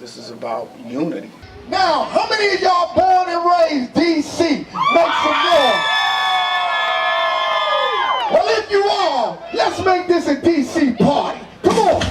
This is about unity. Now, how many of y'all born and raised D.C.? Make some noise. Well, if you are, let's make this a D.C. party. Come on.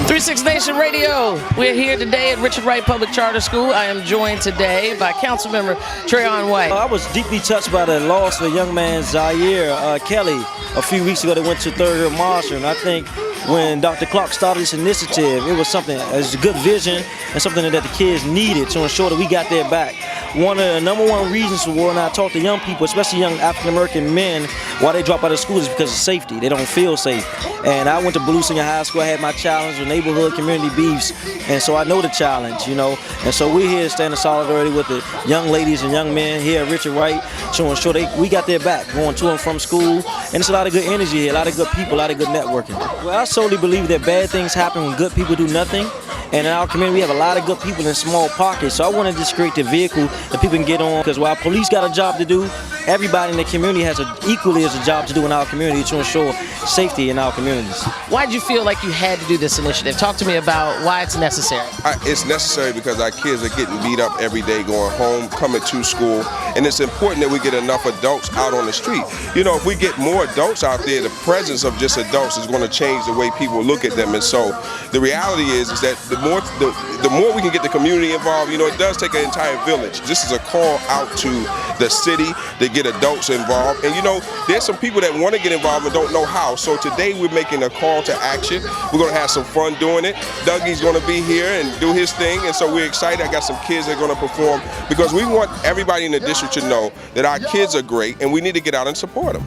36 Nation Radio. We're here today at Richard Wright Public Charter School. I am joined today by Councilmember Trayon White. I was deeply touched by the loss of a young man, Zaire Kelly, a few weeks ago that went to Third Hill Marshall. And I think when Dr. Clark started this initiative, it was something, it was a good vision and something that the kids needed to ensure that we got their back. One of the number one reasons for when I talk to young people, especially young African-American men, why they drop out of school is because of safety. They don't feel safe. And I went to Blue Senior High School. I had my challenge with neighborhood community beefs. And so I know the challenge, you know. And so we're here to stand in solidarity with the young ladies and young men here at Richard Wright to ensure we got their back going to and from school. And it's a lot of good energy here, a lot of good people, a lot of good networking. Well, I solely believe that bad things happen when good people do nothing. And in our community, we have a lot of good people in small pockets. So I want to just create the vehicle that people can get on. Because while police got a job to do, everybody in the community has equally as a job to do in our community to ensure safety in our communities. Why did you feel like you had to do this initiative? Talk to me about why it's necessary. It's necessary because our kids are getting beat up every day going home, coming to school. And it's important that we get enough adults out on the street. You know, if we get more adults out there, the presence of just adults is going to change the way people look at them. And so the reality is that the more we can get the community involved, you know, it does take an entire village. This is a call out to the city to get adults involved. And you know, there's some people that want to get involved and don't know how. So today we're making a call to action. We're going to have some fun doing it. Dougie's going to be here and do his thing. And so we're excited. I got some kids that are going to perform because we want everybody in the district to know that our kids are great and we need to get out and support them.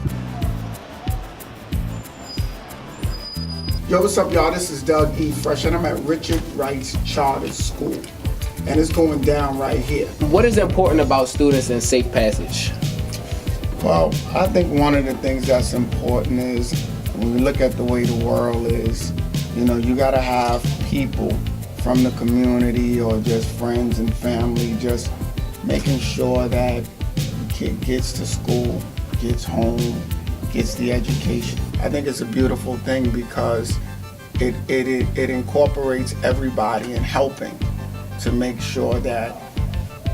Yo, what's up, y'all? This is Doug E. Fresh, and I'm at Richard Wright Charter School. And it's going down right here. What is important about students in safe passage? Well, I think one of the things that's important is when we look at the way the world is, you know, you gotta have people from the community or just friends and family just making sure that the kid gets to school, gets home, gets the education. I think it's a beautiful thing because it incorporates everybody in helping to make sure that,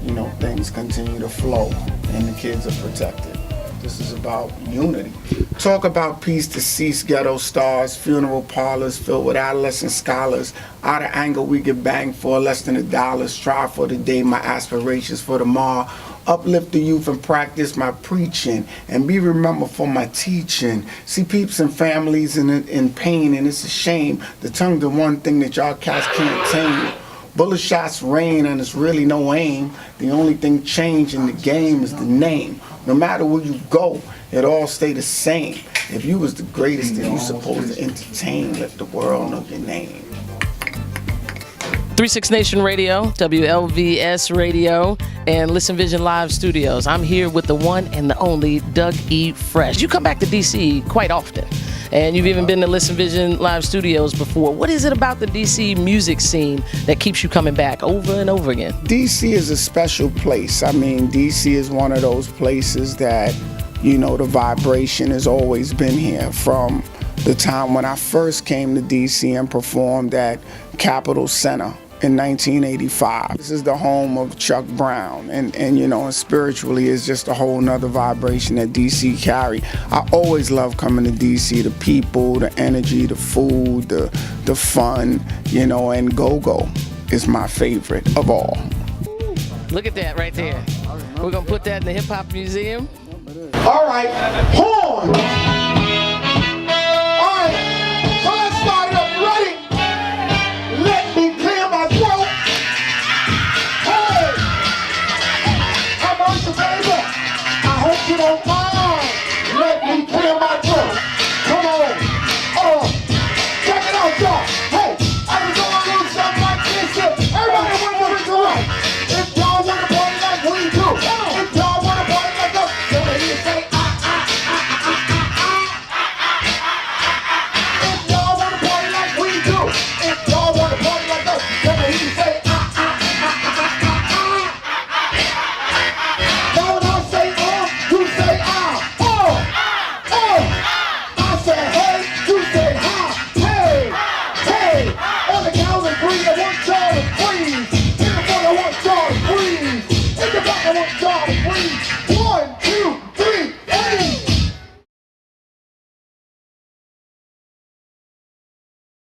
you know, things continue to flow and the kids are protected. This is about unity. Talk about peace, deceased ghetto stars, funeral parlors filled with adolescent scholars. Out of anger we get banged for less than $1. Strive for the day, my aspirations for tomorrow. Uplift the youth and practice my preaching and be remembered for my teaching. See peeps and families in pain, and it's a shame. The tongue the one thing that y'all cats can't tame. Bullet shots rain and it's really no aim. The only thing changed in the game is the name. No matter where you go, it all stay the same. If you was the greatest, then you supposed to entertain. Let the world know your name. 36 Nation Radio, WLVS Radio, and Listen Vision Live Studios. I'm here with the one and the only Doug E. Fresh. You come back to D.C. quite often, and you've even been to Listen Vision Live Studios before. What is it about the D.C. music scene that keeps you coming back over and over again? D.C. is a special place. I mean, D.C. is one of those places that, you know, the vibration has always been here from the time when I first came to D.C. and performed at Capitol Center in 1985. This is the home of Chuck Brown, and you know, and spiritually it's just a whole nother vibration that DC carry. I always love coming to DC, the people, the energy, the food, the fun, you know, and go-go is my favorite of all. Look at that right there. We're gonna put that in the Hip Hop Museum. All right, horn.